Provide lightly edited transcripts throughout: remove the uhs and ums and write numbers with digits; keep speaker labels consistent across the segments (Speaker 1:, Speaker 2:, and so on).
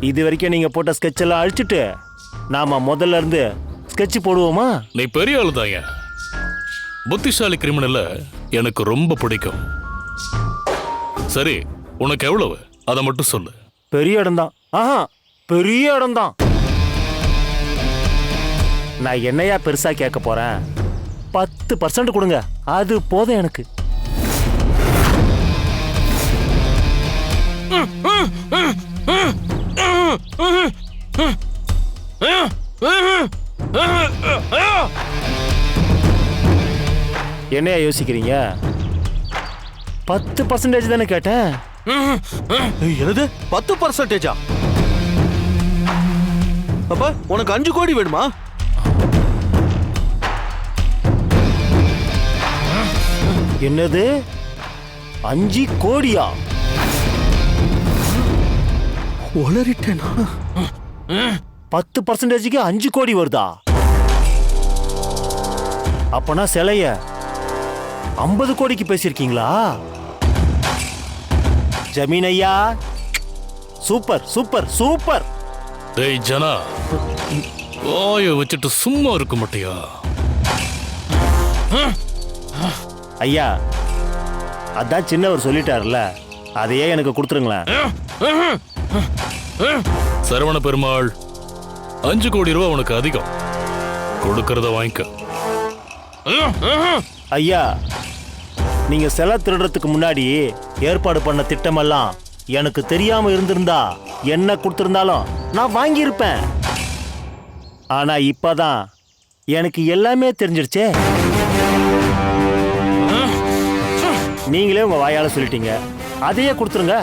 Speaker 1: இது வரைக்கும் நீங்க போட்ட ஸ்கெட்ச் எல்லாம் அழிச்சிட்டு நாம முதல்ல இருந்து ஸ்கெட்ச் போடுவோமா?
Speaker 2: நீ பெரிய ஆளு தாங்க. புத்திசாலி கிரிமினல்ல எனக்கு ரொம்ப பிடிக்கும். சரி, உனக்கு எவ்வளவு அதை மட்டும் சொல்லு.
Speaker 1: பெரிய இடம் தான். ஆஹா, பெரிய இடம் தான். நான் என்னையா பெருசா கேட்க போறேன்? 10% கொடுங்க, அது போதும் எனக்கு. என்னையா யோசிக்கிறீங்க? 10% தானே கேட்டேன்.
Speaker 3: என்னது 10%? அப்ப உனக்கு 5 கோடி வேணுமா?
Speaker 1: என்னது 5 கோடியா?
Speaker 3: உளறிட்டேனா?
Speaker 1: 10%க்கு 5 கோடி வருதா? அப்பனா சிலைய 50 கோடிக்கு பேசியிருக்கீங்களா? ஜமீன் ஐயா, சூப்பர் சூப்பர் சூப்பர்.
Speaker 2: டேய் ஜனா, வாயை வச்சுட்டு சும்மா இருக்க மாட்டியா?
Speaker 1: ஐயா, அதான் சின்னவர் சொல்லிட்டாருல, அதையே எனக்கு கொடுத்துருங்களேன்.
Speaker 2: சரவண பெருமாள், 5 கோடி ரூபாய் உனக்கு அதிகம். கொடுக்கறத வாங்கிக்க.
Speaker 1: ஐயா, நீங்க சிலை திருடுறதுக்கு முன்னாடி ஏற்பாடு பண்ண திட்டமெல்லாம் எனக்கு தெரியாம இருந்திருந்தா என்ன கொடுத்திருந்தாலும் நான் வாங்கியிருப்பேன். ஆனா இப்பதான் எனக்கு எல்லாமே தெரிஞ்சிருச்சே. நீங்களே உங்க வாயால சொல்லிட்டீங்க, அதையே கொடுத்துருங்க.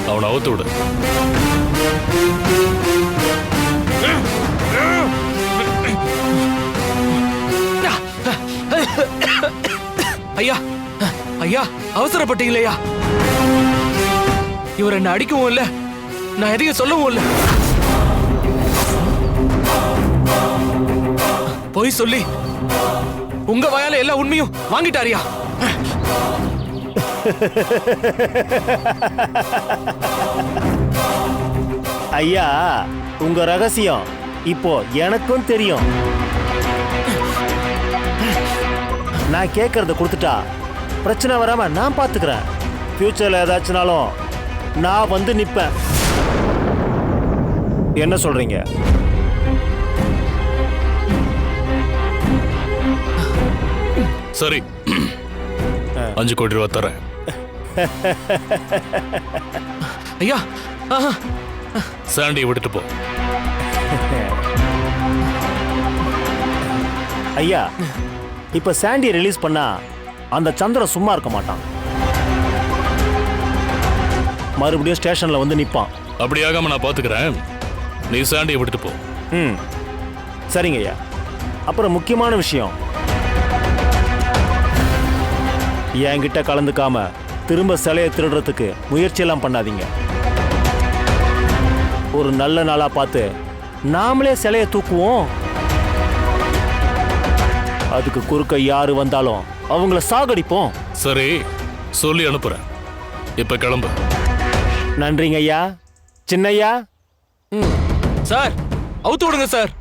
Speaker 2: அவனை அவுத்து விடு.
Speaker 4: ஐயா, ஐயா, அவசரப்பட்டீங்களா? இவர் என்ன அடிக்கவும் இல்ல, நான் எதையும் சொல்லவும் இல்ல. போய் சொல்லி உங்க வாயால எல்லா உண்மையும் வாங்கிட்டாரியா?
Speaker 1: ஐயா, உங்க ரகசியம் இப்போ எனக்கும் தெரியும். நான் கேட்கறத கொடுத்துட்டா பிரச்சனை வராம நான் பாத்துக்கிறேன். ஃபியூச்சர்ல ஏதாச்சுனாலும் நான் வந்து நிப்பேன். என்ன சொல்றீங்க?
Speaker 2: சரி, 5 கோடி ரூபாய் தரேன்.
Speaker 4: ஐயா,
Speaker 2: சாண்டியை விட்டுட்டு போ.
Speaker 1: ஐயா, இப்ப சாண்டியை ரிலீஸ் பண்ணா அந்த சந்திரன் சும்மா இருக்க மாட்டான். மறுபடியும் ஸ்டேஷன்ல வந்து நிப்பான்.
Speaker 2: அப்படியாகாம நான் பாத்துக்கிறேன். நீ சாண்டியை விட்டுட்டு போ.
Speaker 1: சரிங்க ஐயா. அப்புறம் முக்கியமான விஷயம், என்கிட்ட கலந்துக்காம திரும்ப சிலையை திருடுறதுக்கு முயற்சியெல்லாம் பண்ணாதீங்க. ஒரு நல்ல நாளா பார்த்து நாமளே சிலையை தூக்குவோம். அதுக்கு குறுக்க யாரு வந்தாலும் அவங்கள சாகடிப்போம்.
Speaker 2: சரி, சொல்லி அனுப்புறேன். இப்ப கிளம்பு.
Speaker 1: நன்றிங்க ஐயா. சின்னையா.
Speaker 4: சார், அவுத்து விடுங்க சார்.